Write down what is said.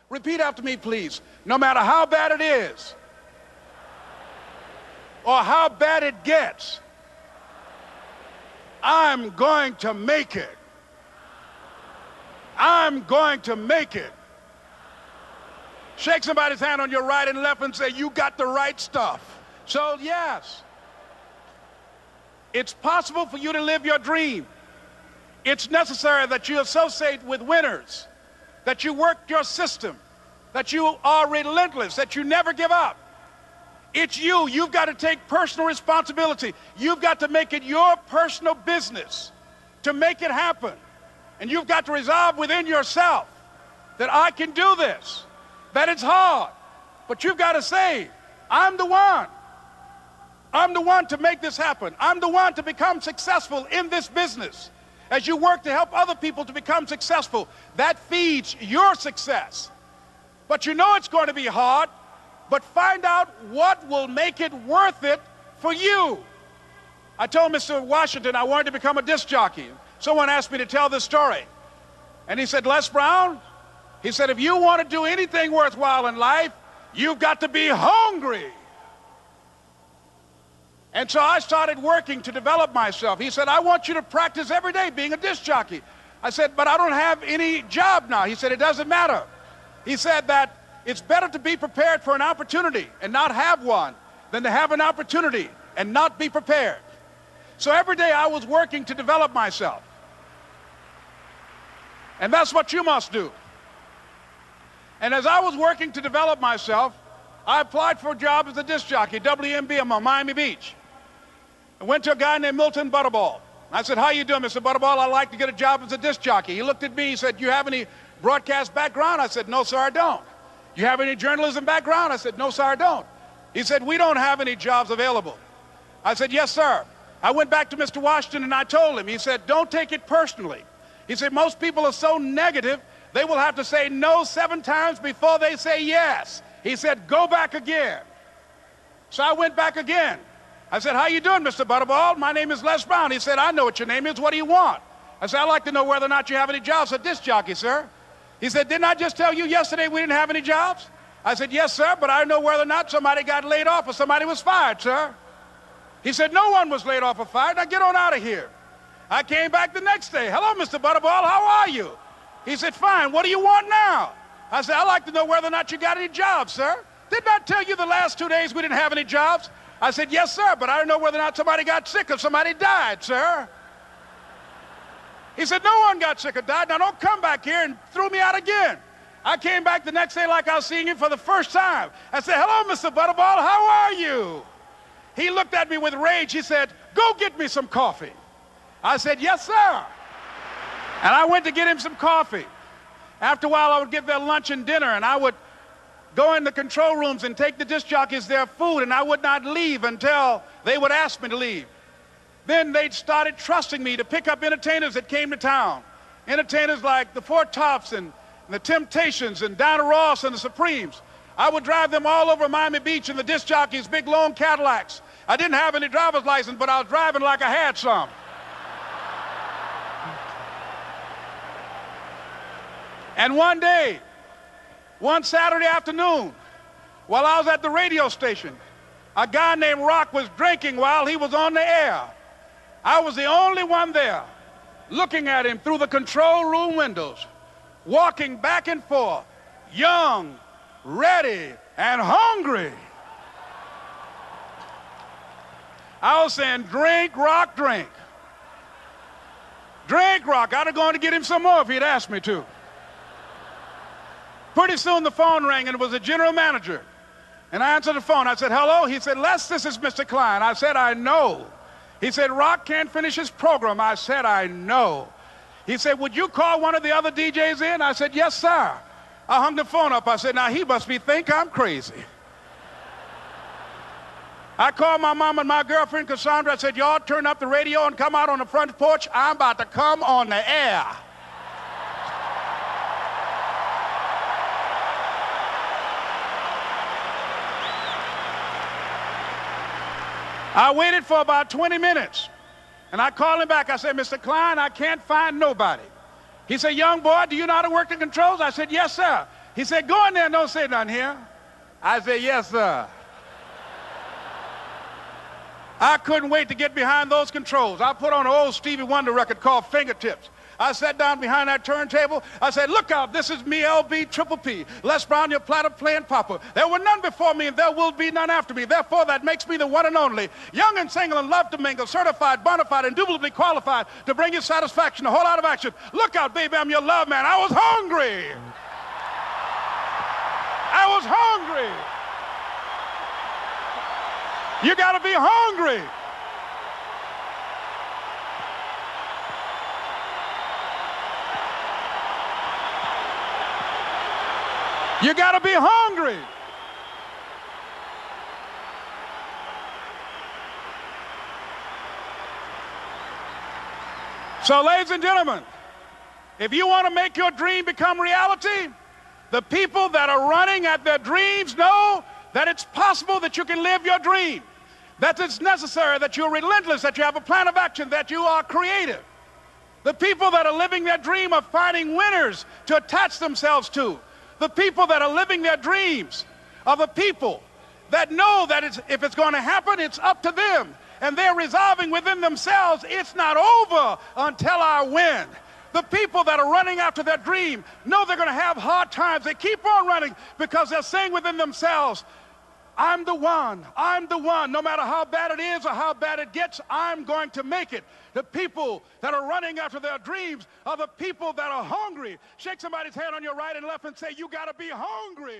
Repeat after me, please. No matter how bad it is or how bad it gets, I'm going to make it. I'm going to make it. Shake somebody's hand on your right and left and say, you got the right stuff. So yes, it's possible for you to live your dream. It's necessary that you associate with winners, that you work your system, that you are relentless, that you never give up. It's you. You've got to take personal responsibility. You've got to make it your personal business to make it happen. And you've got to resolve within yourself that I can do this, that it's hard, but you've got to say, I'm the one. I'm the one to make this happen. I'm the one to become successful in this business. As you work to help other people to become successful, that feeds your success. But you know it's going to be hard, but find out what will make it worth it for you. I told Mr. Washington I wanted to become a disc jockey. Someone asked me to tell this story. And he said, Les Brown, he said, if you want to do anything worthwhile in life, you've got to be hungry. And so I started working to develop myself. He said, I want you to practice every day being a disc jockey. I said, but I don't have any job now. He said, it doesn't matter. He said that it's better to be prepared for an opportunity and not have one than to have an opportunity and not be prepared. So every day I was working to develop myself. And that's what you must do. And as I was working to develop myself, I applied for a job as a disc jockey, WMBM on Miami Beach. I went to a guy named Milton Butterball. I said, how you doing, Mr. Butterball? I'd like to get a job as a disc jockey. He looked at me, he said, you have any broadcast background? I said, no, sir, I don't. You have any journalism background? I said, no, sir, I don't. He said, we don't have any jobs available. I said, yes, sir. I went back to Mr. Washington and I told him, he said, don't take it personally. He said, most people are so negative, they will have to say no 7 times before they say yes. He said, go back again. So I went back again. I said, how you doing, Mr. Butterball? My name is Les Brown. He said, I know what your name is. What do you want? I said, I'd like to know whether or not you have any jobs at disc jockey, sir. He said, didn't I just tell you yesterday we didn't have any jobs? I said, yes, sir, but I don't know whether or not somebody got laid off or somebody was fired, sir. He said, no one was laid off or fired. Now get on out of here. I came back the next day. Hello, Mr. Butterball, how are you? He said, fine, what do you want now? I said, I'd like to know whether or not you got any jobs, sir. Didn't I tell you the last 2 days we didn't have any jobs? I said, yes, sir, but I don't know whether or not somebody got sick or somebody died, sir. He said, no one got sick or died. Now don't come back here and throw me out again. I came back the next day like I was seeing him for the first time. I said, hello, Mr. Butterball, how are you? He looked at me with rage. He said, go get me some coffee. I said, yes, sir. And I went to get him some coffee. After a while, I would get their lunch and dinner, and I would go in the control rooms and take the disc jockeys their food, and I would not leave until they would ask me to leave. Then they started trusting me to pick up entertainers that came to town. Entertainers like the Four Tops and the Temptations and Diana Ross and the Supremes. I would drive them all over Miami Beach in the disc jockeys' big long Cadillacs. I didn't have any driver's license, but I was driving like I had some. And one day, one Saturday afternoon, while I was at the radio station, a guy named Rock was drinking while he was on the air. I was the only one there, looking at him through the control room windows, walking back and forth, young, ready, and hungry. I was saying, drink, Rock, drink. Drink, Rock. I'd have gone to get him some more if he'd asked me to. Pretty soon the phone rang, and it was the general manager. And I answered the phone. I said, hello? He said, Les, this is Mr. Klein. I said, I know. He said, Rock can't finish his program. I said, I know. He said, would you call one of the other DJs in? I said, yes, sir. I hung the phone up. I said, now he must think I'm crazy. I called my mom and my girlfriend, Cassandra. I said, y'all turn up the radio and come out on the front porch. I'm about to come on the air. I waited for about 20 minutes, and I called him back. I said, Mr. Klein, I can't find nobody. He said, young boy, do you know how to work the controls? I said, yes, sir. He said, go in there and don't say nothing here. I said, yes, sir. I couldn't wait to get behind those controls. I put on an old Stevie Wonder record called Fingertips. I sat down behind that turntable. I said, look out, this is me, LB Triple P, Les Brown, your platter playing papa. There were none before me and there will be none after me. Therefore, that makes me the one and only, young and single and love to mingle, certified, bona fide, indubitably qualified to bring you satisfaction, a whole lot of action. Look out, baby, I'm your love man. I was hungry. I was hungry. You got to be hungry. You got to be hungry. So, ladies and gentlemen, if you want to make your dream become reality, the people that are running at their dreams know that it's possible that you can live your dream, that it's necessary, that you're relentless, that you have a plan of action, that you are creative. The people that are living their dream are finding winners to attach themselves to. The people that are living their dreams are the people that know that if it's going to happen, it's up to them. And they're resolving within themselves, it's not over until I win. The people that are running after their dream know they're going to have hard times. They keep on running because they're saying within themselves, I'm the one, I'm the one. No matter how bad it is or how bad it gets, I'm going to make it. The people that are running after their dreams are the people that are hungry. Shake somebody's hand on your right and left and say, you got to be hungry.